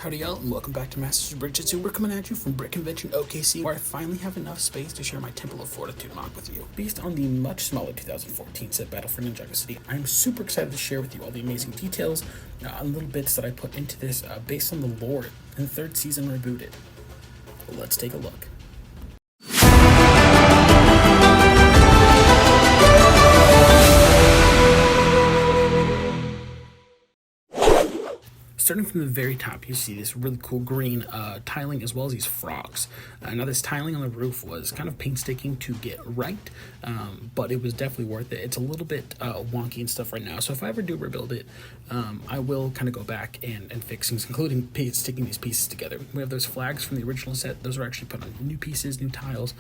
Howdy y'all, and welcome back to Masters of Brickjitzu. We're coming at you from Brick Convention OKC, where I finally have enough space to share my Temple of Fortitude MOC with you. Based on the much smaller 2014 set Battle for Ninjago City, I'm super excited to share with you all the amazing details and little bits that I put into this based on the lore in the third season Rebooted. Let's take a look. Starting from the very top, you see this really cool green tiling as well as these frogs. Now this tiling on the roof was kind of painstaking to get right, but it was definitely worth it. It's a little bit wonky and stuff right now, so if I ever do rebuild it, I will kind of go back and fix things, including sticking these pieces together. We have those flags from the original set. Those are actually put on new pieces, new tiles.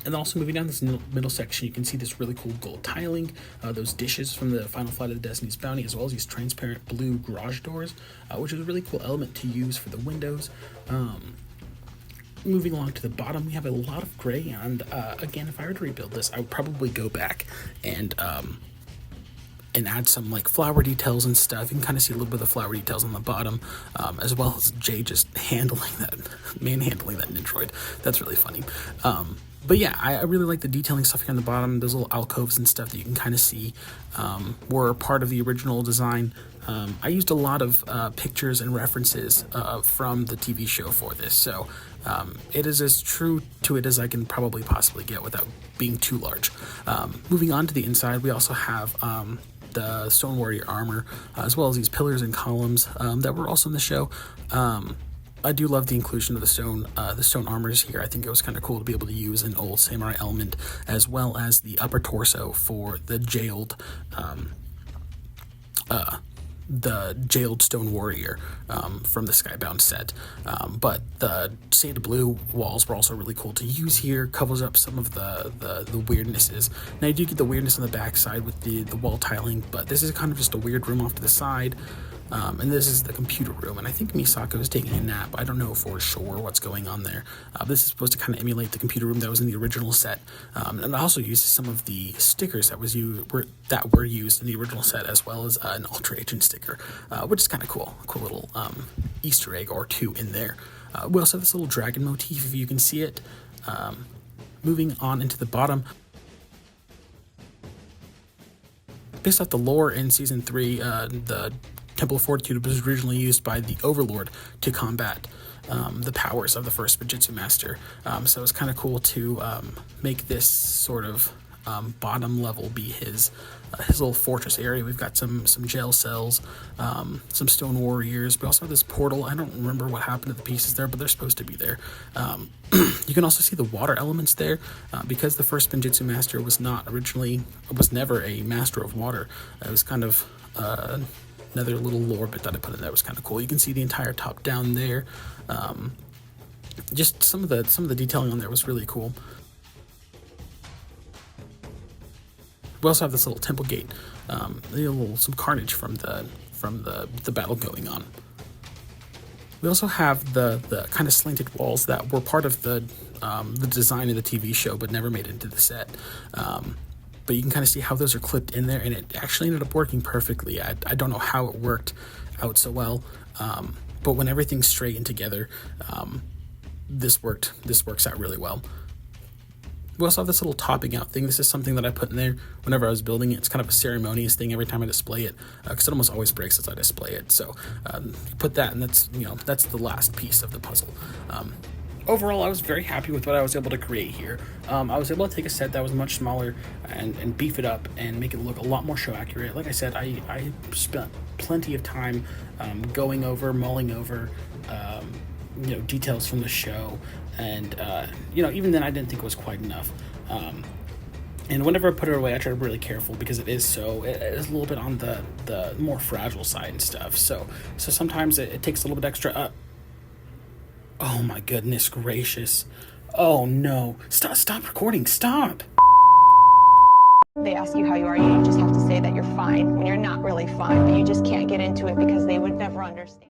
And also moving down this middle section, you can see this really cool gold tiling, those dishes from the Final Flight of the Destiny's Bounty, as well as these transparent blue garage doors, which is a really cool element to use for the windows. Moving along to the bottom, we have a lot of gray, and again, if I were to rebuild this, I would probably go back and add some like flower details and stuff. You can kind of see a little bit of the flower details on the bottom, as well as Jay just manhandling that Nintroid. That's really funny. But yeah, I really like the detailing stuff here on the bottom. Those little alcoves and stuff that you can kind of see were part of the original design. I used a lot of pictures and references from the TV show for this, so it is as true to it as I can probably possibly get without being too large. Moving on to the inside, we also have the Stone Warrior armor, as well as these pillars and columns that were also in the show. I do love the inclusion of the stone armors here. I think it was kind of cool to be able to use an old samurai element, as well as the upper torso for the jailed Stone Warrior from the Skybound set. But the Sand Blue walls were also really cool to use here. Covers up some of the weirdnesses. Now you do get the weirdness on the back side with the wall tiling, but this is kind of just a weird room off to the side. And this is the computer room, and I think Misako is taking a nap. I don't know for sure what's going on there. This is supposed to kind of emulate the computer room that was in the original set, and it also uses some of the stickers that were used in the original set, as well as an Ultra Agent sticker, which is kind of cool. A cool little Easter egg or two in there. We also have this little dragon motif, if you can see it. Moving on into the bottom. Based off the lore in Season 3, the Temple of Fortitude was originally used by the Overlord to combat the powers of the first Brickjitzu master. So it's kind of cool to make this sort of bottom level be his little fortress area. We've got some jail cells, some stone warriors. We also have this portal. I don't remember what happened to the pieces there, but they're supposed to be there. You can also see the water elements there, because the first Brickjitzu master was never a master of water. It was kind of another little lore bit that I put in there was kind of cool. You can see the entire top down there. Just some of the detailing on there was really cool. We also have this little temple gate, some carnage from the battle going on. We also have the kind of slanted walls that were part of the design of the TV show but never made it into the set. But you can kind of see how those are clipped in there, and it actually ended up working perfectly. I don't know how it worked out so well, but when everything's straightened together, this works out really well. We also have this little topping out thing. This is something that I put in there whenever I was building it. It's kind of a ceremonious thing every time I display it, because it almost always breaks as I display it. So you put that, and that's the last piece of the puzzle. Overall, I was very happy with what I was able to create here. I was able to take a set that was much smaller and beef it up and make it look a lot more show accurate. Like I said, I spent plenty of time mulling over details from the show, and even then I didn't think it was quite enough. And whenever I put it away, I try to be really careful, because it is a little bit on the more fragile side and stuff. So sometimes it takes a little bit extra. Oh my goodness gracious. Oh no. Stop recording. Stop. They ask you how you are, you just have to say that you're fine when you're not really fine, but you just can't get into it because they would never understand.